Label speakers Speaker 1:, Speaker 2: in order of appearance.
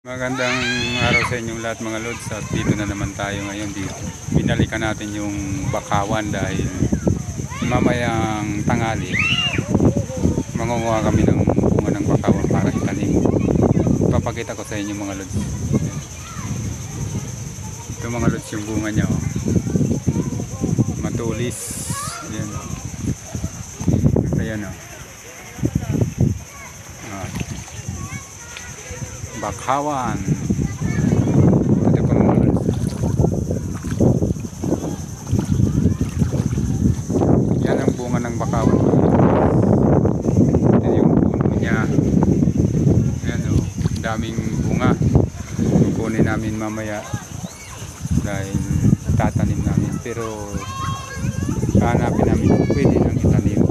Speaker 1: Magandang araw sa inyong lahat mga lods, at dito na naman tayo ngayon dito. Binalikan natin yung bakawan dahil mamayang tangali mangunguha kami ng bunga ng bakawan para itanim. Papakita ko sa inyo mga lods. Ito mga lods yung bunga niya, oh. Matulis. Ayan. Ayan, oh. Bakawan. Ito pa mga lods. Yan ang bunga ng bakawan. Ito yung puno niya. Ayan, oh. Daming bunga. Kukunin namin mamaya dahil tatanim namin, pero hanapin namin kung pwede nang itanim.